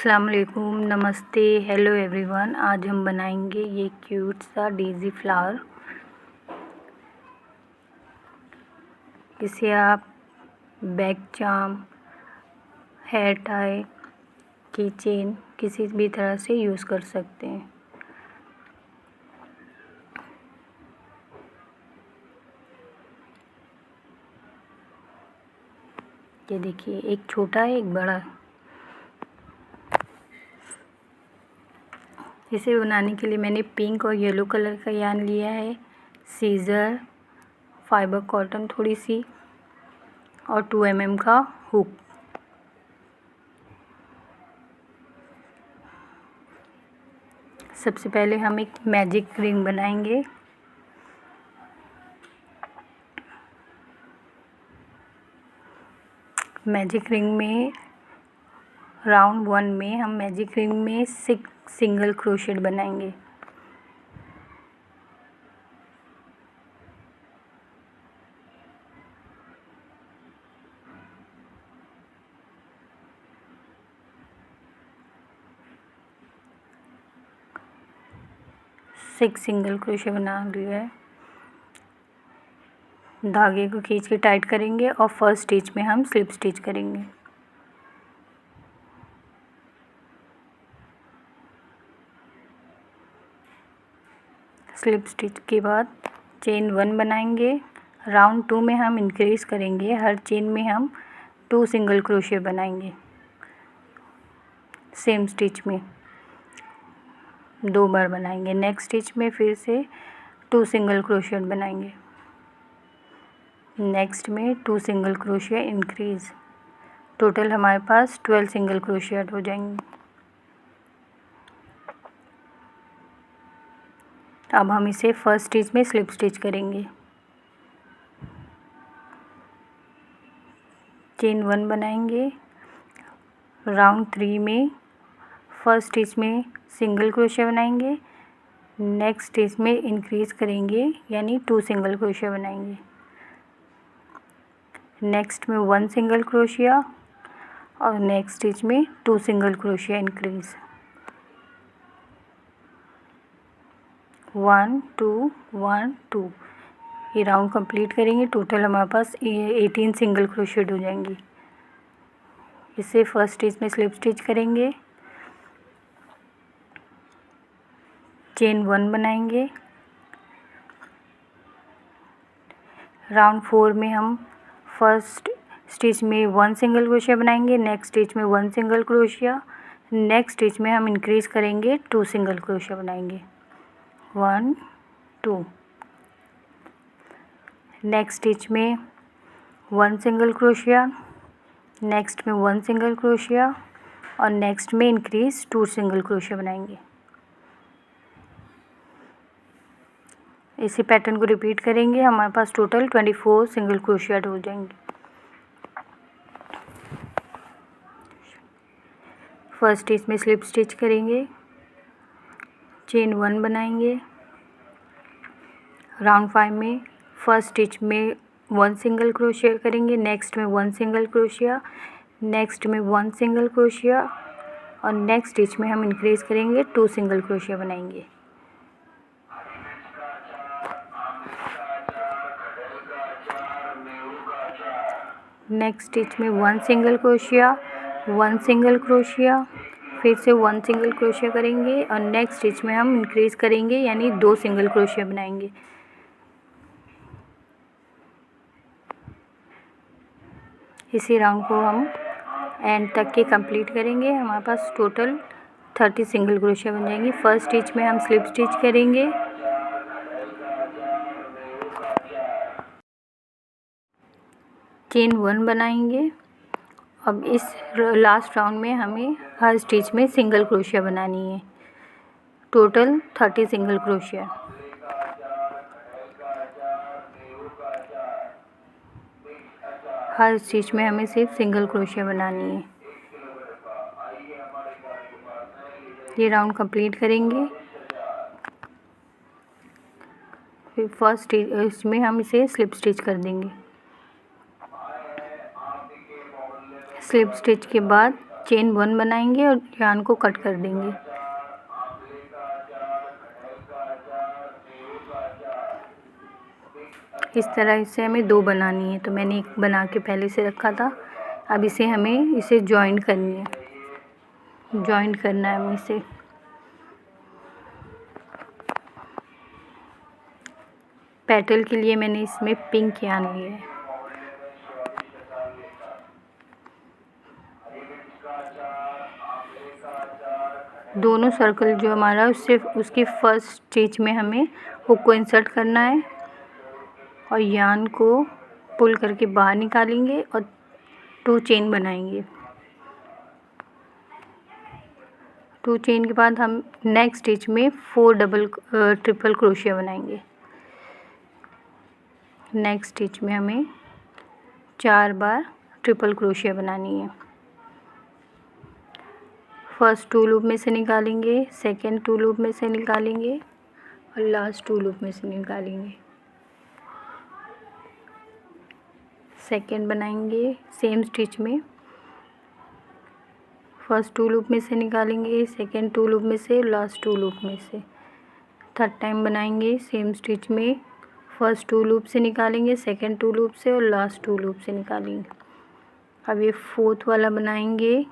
अस्सलाम वालेकुम, नमस्ते, हेलो एवरीवन। आज हम बनाएंगे ये क्यूट सा डेज़ी फ्लावर। इसे आप बैक चार्म, हेयर टाई, की चेन किसी भी तरह से यूज़ कर सकते हैं। ये देखिए, एक छोटा है एक बड़ा है। इसे बनाने के लिए मैंने पिंक और येलो कलर का यार्न लिया है, सीज़र, फाइबर कॉटन थोड़ी सी और 2 mm का हुक। सबसे पहले हम एक मैजिक रिंग बनाएंगे। मैजिक रिंग में राउंड 1 में हम मैजिक रिंग में 6 सिंगल क्रोशेट बनाएंगे। सिक्स सिंगल क्रोशे बना लिया है। धागे को खींच के टाइट करेंगे और फर्स्ट स्टिच में हम स्लिप स्टिच करेंगे। स्लिप स्टिच के बाद चेन 1 बनाएंगे। राउंड 2 में हम इंक्रीज़ करेंगे। हर चेन में हम 2 सिंगल क्रोशे बनाएंगे। सेम स्टिच में 2 बार बनाएंगे। नेक्स्ट स्टिच में फिर से 2 सिंगल क्रोशेट बनाएंगे। नेक्स्ट में 2 सिंगल क्रोशे इंक्रीज़। टोटल हमारे पास 12 सिंगल क्रोशेट हो जाएंगे। अब हम इसे फर्स्ट स्टिच में स्लिप स्टिच करेंगे। चेन 1 बनाएंगे। राउंड 3 में फर्स्ट स्टिच में सिंगल क्रोशे बनाएंगे। नेक्स्ट स्टिच में इंक्रीज़ करेंगे यानी 2 सिंगल क्रोशे बनाएंगे। नेक्स्ट में 1 सिंगल क्रोशिया और नेक्स्ट स्टिच में 2 सिंगल क्रोशिया इंक्रीज़। 1 2 1 2 ये राउंड कंप्लीट करेंगे। टोटल हमारे पास 18 सिंगल क्रोशेट हो जाएंगी। इसे फर्स्ट स्टिच में स्लिप स्टिच करेंगे। चेन 1 बनाएंगे। राउंड 4 में हम फर्स्ट स्टिच में 1 सिंगल क्रोशिया बनाएंगे। नेक्स्ट स्टिच में 1 सिंगल क्रोशिया। नेक्स्ट स्टिच में हम इंक्रीज़ करेंगे, 2 सिंगल क्रोशिया बनाएंगे। 1 2 नेक्स्ट स्टिच में 1 सिंगल क्रोशिया। नेक्स्ट में 1 सिंगल क्रोशिया और नेक्स्ट में इंक्रीज़ 2 सिंगल क्रोशिया बनाएंगे। इसी पैटर्न को रिपीट करेंगे। हमारे पास टोटल 24 सिंगल क्रोशिया हो जाएंगे। फर्स्ट स्टिच में स्लिप स्टिच करेंगे। चेन 1 बनाएंगे। राउंड 5 में फर्स्ट स्टिच में 1 सिंगल क्रोशिया करेंगे। नेक्स्ट में 1 सिंगल क्रोशिया। नेक्स्ट में 1 सिंगल क्रोशिया और नेक्स्ट स्टिच में हम इंक्रीज़ करेंगे, 2 सिंगल क्रोशिया बनाएंगे। नेक्स्ट स्टिच में 1 सिंगल क्रोशिया, 1 सिंगल क्रोशिया, फिर से 1 सिंगल क्रोशिया करेंगे और नेक्स्ट स्टिच में हम इंक्रीज़ करेंगे यानी 2 सिंगल क्रोशिया बनाएंगे। इसी राउंड को हम एंड तक के कंप्लीट करेंगे। हमारे पास टोटल 30 सिंगल क्रोशिया बन जाएंगी। फर्स्ट स्टिच में हम स्लिप स्टिच करेंगे। चेन 1 बनाएंगे। अब इस लास्ट राउंड में हमें हर स्टिच में सिंगल क्रोशिया बनानी है। Total 30 single crochet. हर स्टिच में हमें सिर्फ सिंगल क्रोशिया बनानी है। ये राउंड कंप्लीट करेंगे। फिर फर्स्ट स्टिच में हम इसे स्लिप स्टिच कर देंगे। स्लिप स्टिच के बाद चेन 1 बनाएंगे और यान को कट कर देंगे। इस तरह से हमें 2 बनानी है, तो मैंने एक बना के पहले से रखा था। अब इसे जॉइन करनी है, जॉइन करना है हमें इसे। पेटल के लिए मैंने इसमें पिंक यान लिया है। दोनों सर्कल जो हमारा उसकी फर्स्ट स्टिच में हमें हुक को इंसर्ट करना है और यान को पुल करके बाहर निकालेंगे और 2 चेन बनाएंगे। 2 चेन के बाद हम नेक्स्ट स्टिच में 4 ट्रिपल क्रोशिया बनाएंगे। नेक्स्ट स्टिच में हमें 4 बार ट्रिपल क्रोशिया बनानी है। फर्स्ट 2 लूप में से निकालेंगे, सेकेंड 2 लूप में से निकालेंगे और लास्ट 2 लूप में से निकालेंगे। सेकेंड बनाएंगे सेम स्टिच में, फर्स्ट 2 लूप में से निकालेंगे, सेकेंड 2 लूप में से, लास्ट 2 लूप में से। थर्ड टाइम बनाएंगे सेम स्टिच में, फर्स्ट 2 लूप से निकालेंगे, सेकेंड 2 लूप से और लास्ट 2 लूप से निकालेंगे। अब ये फोर्थ वाला बनाएंगे,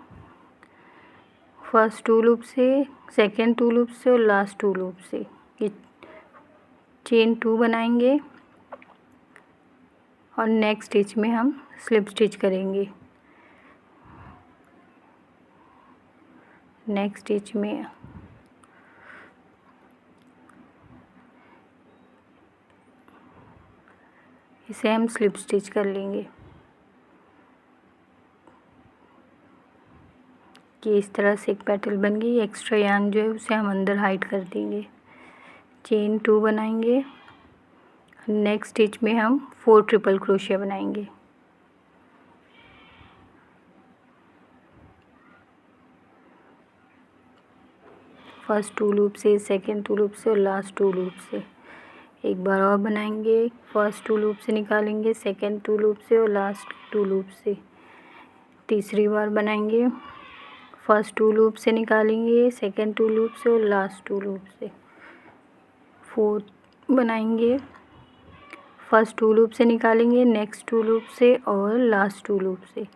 फर्स्ट 2 लूप से, सेकेंड 2 लूप से और लास्ट 2 लूप से। ये चेन 2 बनाएंगे और नेक्स्ट स्टिच में हम स्लिप स्टिच करेंगे। नेक्स्ट स्टिच में इसे हम स्लिप स्टिच कर लेंगे कि इस तरह से एक पेटल बन गई। एक्स्ट्रा यान जो है उसे हम अंदर हाइड कर देंगे। चेन 2 बनाएंगे, नेक्स्ट स्टिच में हम 4 ट्रिपल क्रोशिया बनाएंगे। फर्स्ट 2 लूप से, सेकेंड 2 लूप से और लास्ट 2 लूप से। एक बार और बनाएंगे, फर्स्ट 2 लूप से निकालेंगे, सेकेंड 2 लूप से और लास्ट 2 लूप से। तीसरी बार बनाएंगे, फर्स्ट 2 लूप से निकालेंगे, सेकेंड 2 लूप से और लास्ट 2 लूप से। फोर्थ बनाएंगे, फर्स्ट 2 लूप से निकालेंगे, नेक्स्ट 2 लूप से और लास्ट 2 लूप से।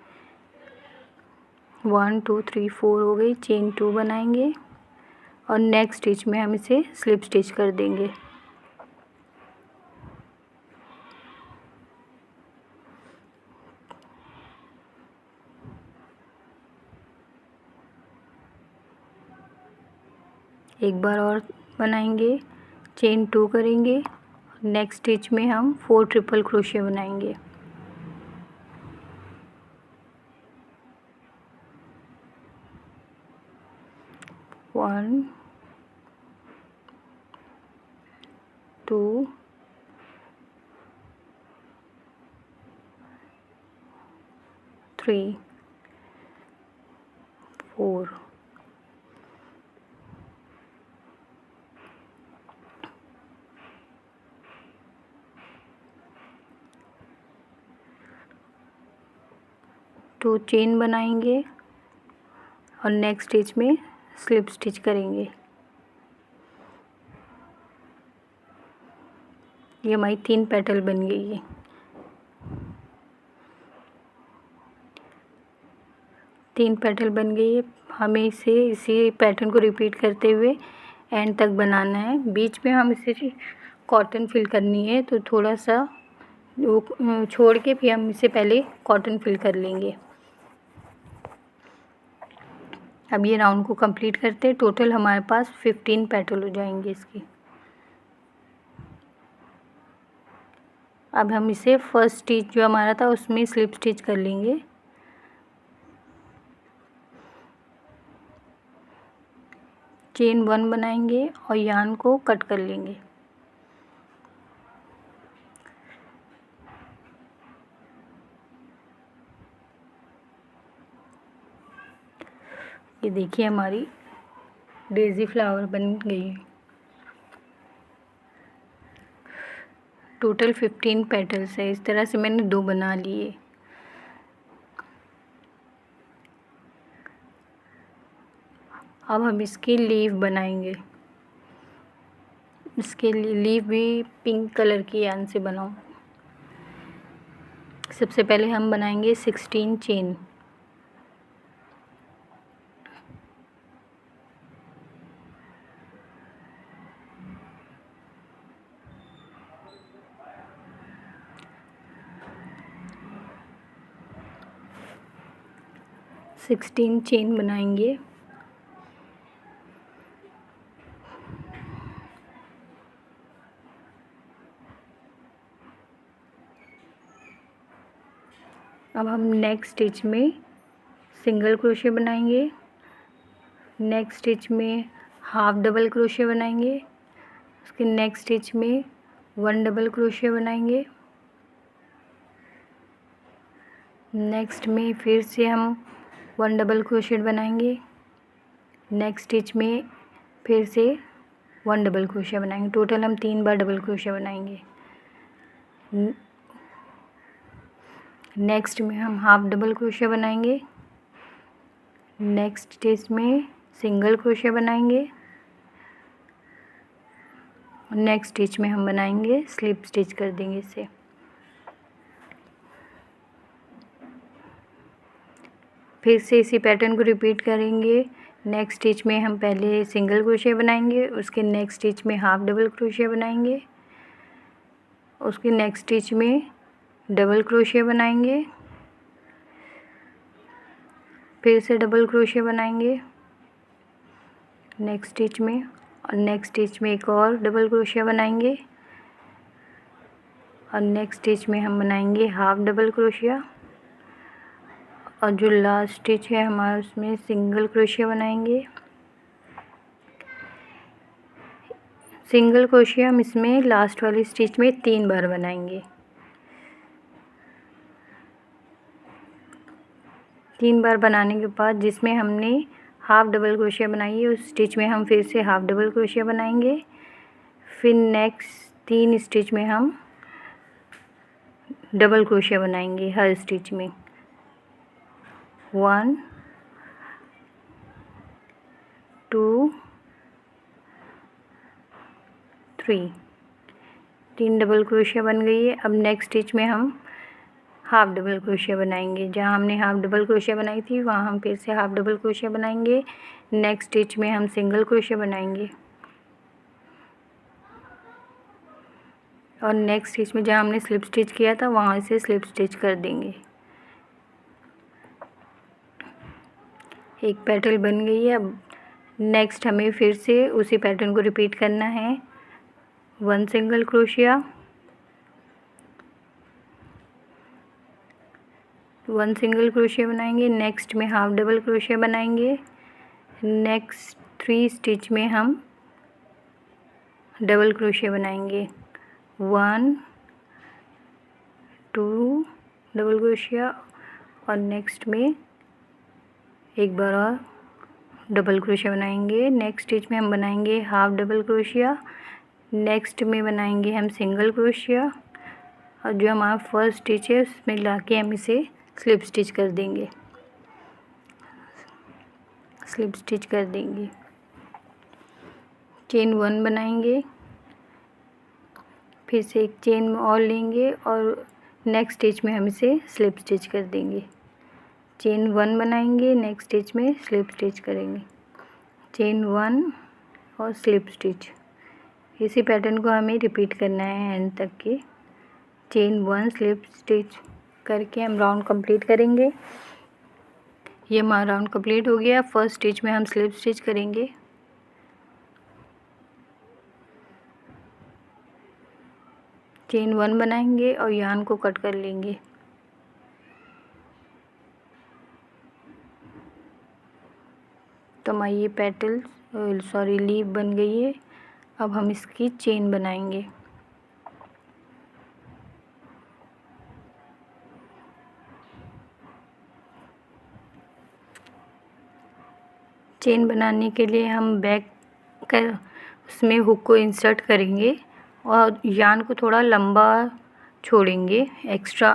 1 2 3 4 हो गई। चेन 2 बनाएंगे और नेक्स्ट स्टिच में हम इसे स्लिप स्टिच कर देंगे। एक बार और बनाएंगे, चेन 2 करेंगे, नेक्स्ट स्टिच में हम 4 ट्रिपल क्रोशिया बनाएंगे। वन 2 3 4 2 चेन बनाएंगे और नेक्स्ट स्टिच में स्लिप स्टिच करेंगे। ये हमारी 3 पेटल बन गई है। तीन पेटल बन गई है। हमें इसी पैटर्न को रिपीट करते हुए एंड तक बनाना है। बीच में हम इसे कॉटन फिल करनी है, तो थोड़ा सा वो छोड़ के फिर हम इसे पहले कॉटन फिल कर लेंगे। अब ये राउंड को कंप्लीट करते हैं। टोटल हमारे पास 15 पेटल हो जाएंगे इसकी। अब हम इसे फर्स्ट स्टिच जो हमारा था उसमें स्लिप स्टिच कर लेंगे। चेन 1 बनाएंगे और यान को कट कर लेंगे। ये देखिए हमारी डेज़ी फ्लावर बन गई है। टोटल 15 पेटल्स है। इस तरह से मैंने 2 बना लिए। अब हम इसकी लीव बनाएंगे। इसके लिए लीव भी पिंक कलर की यान से बनाओ। सबसे पहले हम बनाएंगे 16 चेन। सिक्सटीन चेन बनाएंगे। अब हम नेक्स्ट स्टिच में सिंगल क्रोशे बनाएंगे। नेक्स्ट स्टिच में हाफ डबल क्रोशे बनाएंगे। उसके नेक्स्ट स्टिच में 1 डबल क्रोशे बनाएंगे। नेक्स्ट में फिर से हम 1 डबल क्रोशे बनाएंगे। नेक्स्ट स्टिच में फिर से 1 डबल क्रोशे बनाएंगे। टोटल हम 3 बार डबल क्रोशे बनाएंगे। नेक्स्ट में हम हाफ डबल क्रोशे बनाएंगे। नेक्स्ट स्टिच में सिंगल क्रोशे बनाएंगे। नेक्स्ट स्टिच में हम बनाएंगे स्लिप स्टिच कर देंगे इसे। फिर से इसी पैटर्न को रिपीट करेंगे। नेक्स्ट स्टिच में हम पहले सिंगल क्रोशे बनाएंगे। उसके नेक्स्ट स्टिच में हाफ डबल क्रोशे बनाएंगे। उसके नेक्स्ट स्टिच में डबल क्रोशे बनाएंगे। फिर से डबल क्रोशे बनाएंगे नेक्स्ट स्टिच में, और नेक्स्ट स्टिच में एक और डबल क्रोशे बनाएंगे, और नेक्स्ट स्टिच में हम बनाएंगे हाफ डबल क्रोशिया, और जो लास्ट स्टिच है हमारा उसमें सिंगल क्रोशिया बनाएंगे। सिंगल क्रोशिया हम इसमें लास्ट वाली स्टिच में 3 बार बनाएंगे। 3 बार बनाने के बाद जिसमें हमने हाफ डबल क्रोशिया बनाई है उस स्टिच में हम फिर से हाफ डबल क्रोशिया बनाएंगे। फिर नेक्स्ट 3 स्टिच में हम डबल क्रोशिया बनाएंगे हर स्टिच में। 1 2 3 3 डबल क्रोशिया बन गई है। अब नेक्स्ट स्टिच में हम हाफ डबल क्रोशिया बनाएंगे। जहाँ हमने हाफ डबल क्रोशिया बनाई थी वहाँ हम फिर से हाफ डबल क्रोशिया बनाएंगे। नेक्स्ट स्टिच में हम सिंगल क्रोशिया बनाएंगे, और नेक्स्ट स्टिच में जहाँ हमने स्लिप स्टिच किया था वहाँ से स्लिप स्टिच कर देंगे। एक पैटर्न बन गई है। अब नेक्स्ट हमें फिर से उसी पैटर्न को रिपीट करना है। 1 सिंगल क्रोशिया, 1 सिंगल क्रोशिया बनाएंगे। नेक्स्ट में हाफ डबल क्रोशिया बनाएंगे। नेक्स्ट 3 स्टिच में हम डबल क्रोशिया बनाएंगे। 1 2 डबल क्रोशिया, और नेक्स्ट में एक बार और डबल क्रोशिया बनाएंगे। नेक्स्ट स्टिच में हम बनाएंगे हाफ डबल क्रोशिया। नेक्स्ट में बनाएंगे हम सिंगल क्रोशिया, और जो हमारा फर्स्ट स्टिच है उसमें लाके हम इसे स्लिप स्टिच कर देंगे। स्लिप स्टिच कर देंगे। चेन 1 बनाएंगे, फिर से एक चेन और लेंगे और नेक्स्ट स्टिच में हम इसे स्लिप स्टिच कर देंगे। चेन 1 बनाएंगे, नेक्स्ट स्टिच में स्लिप स्टिच करेंगे। चेन 1 और स्लिप स्टिच, इसी पैटर्न को हमें रिपीट करना है एंड तक के। चेन 1 स्लिप स्टिच करके हम राउंड कंप्लीट करेंगे। ये हमारा राउंड कंप्लीट हो गया। फर्स्ट स्टिच में हम स्लिप स्टिच करेंगे। चेन 1 बनाएंगे और यान को कट कर लेंगे। तो हमारी ये लीफ बन गई है। अब हम इसकी चेन बनाएंगे। चेन बनाने के लिए हम बैक कर उसमें हुक को इंसर्ट करेंगे और यान को थोड़ा लंबा छोड़ेंगे एक्स्ट्रा।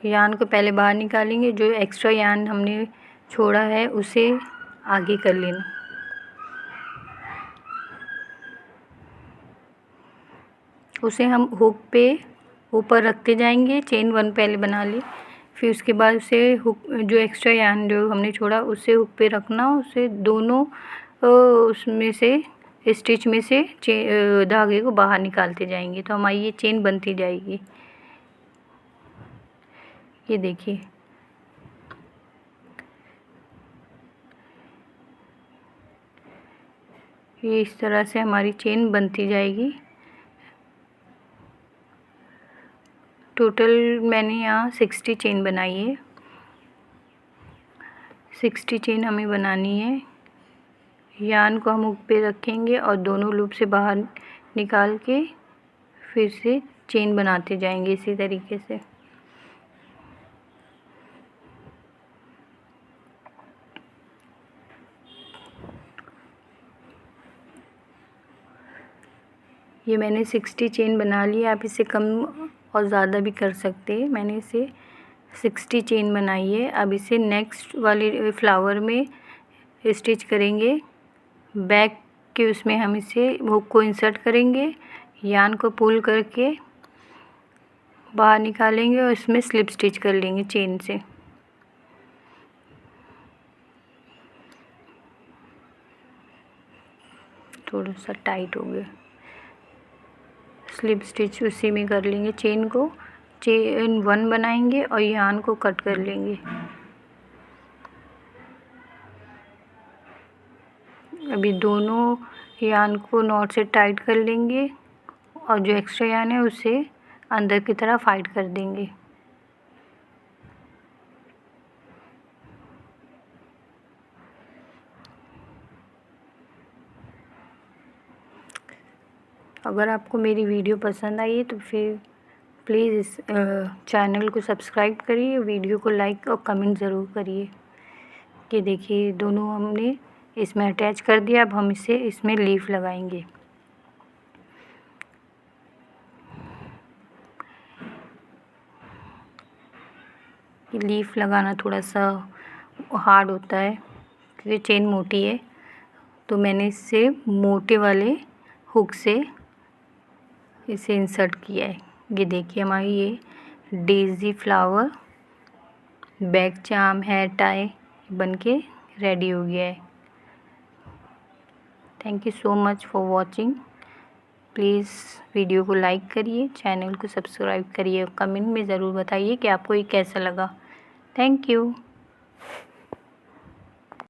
यान को पहले बाहर निकालेंगे, जो एक्स्ट्रा यान हमने छोड़ा है उसे आगे कर लेना। उसे हम हुक पे ऊपर रखते जाएंगे। चेन 1 पहले बना ली, फिर उसके बाद उसे हुक, जो एक्स्ट्रा यान जो हमने छोड़ा उसे हुक पे रखना। उसे दोनों उसमें से स्टिच में से धागे को बाहर निकालते जाएंगे, तो हमारी ये चेन बनती जाएगी। ये देखिए, ये इस तरह से हमारी चेन बनती जाएगी। टोटल मैंने यहाँ 60 चेन बनाई है। 60 चेन हमें बनानी है। यान को हम हुक पे रखेंगे और दोनों लूप से बाहर निकाल के फिर से चेन बनाते जाएंगे इसी तरीके से। ये मैंने 60 चेन बना ली। आप इसे कम और ज़्यादा भी कर सकते हैं। मैंने इसे 60 चेन बनाई है। अब इसे नेक्स्ट वाले फ्लावर में स्टिच करेंगे। बैक के उसमें हम इसे हुक को इंसर्ट करेंगे, यान को पुल करके बाहर निकालेंगे और इसमें स्लिप स्टिच कर लेंगे चेन से। थोड़ा सा टाइट हो गया। स्लिप स्टिच उसी में कर लेंगे। चेन को चेन 1 बनाएंगे और यान को कट कर लेंगे। अभी दोनों यान को नॉट से टाइट कर लेंगे और जो एक्स्ट्रा यान है उसे अंदर की तरफ फाइट कर देंगे। अगर आपको मेरी वीडियो पसंद आई है तो फिर प्लीज़ इस चैनल को सब्सक्राइब करिए, वीडियो को लाइक और कमेंट ज़रूर करिए। ये देखिए, दोनों हमने इसमें अटैच कर दिया। अब हम इसे इसमें लीफ लगाएंगे। लीफ लगाना थोड़ा सा हार्ड होता है क्योंकि चेन मोटी है, तो मैंने इससे मोटे वाले हुक से इसे इंसर्ट किया है। ये देखिए, हमारी ये daisy flower back charm hair tie बनके रेडी हो गया है। Thank you so much for watching. Please video को लाइक करिए, चैनल को सब्सक्राइब करिए और कमेंट में ज़रूर बताइए कि आपको ये कैसा लगा। Thank you.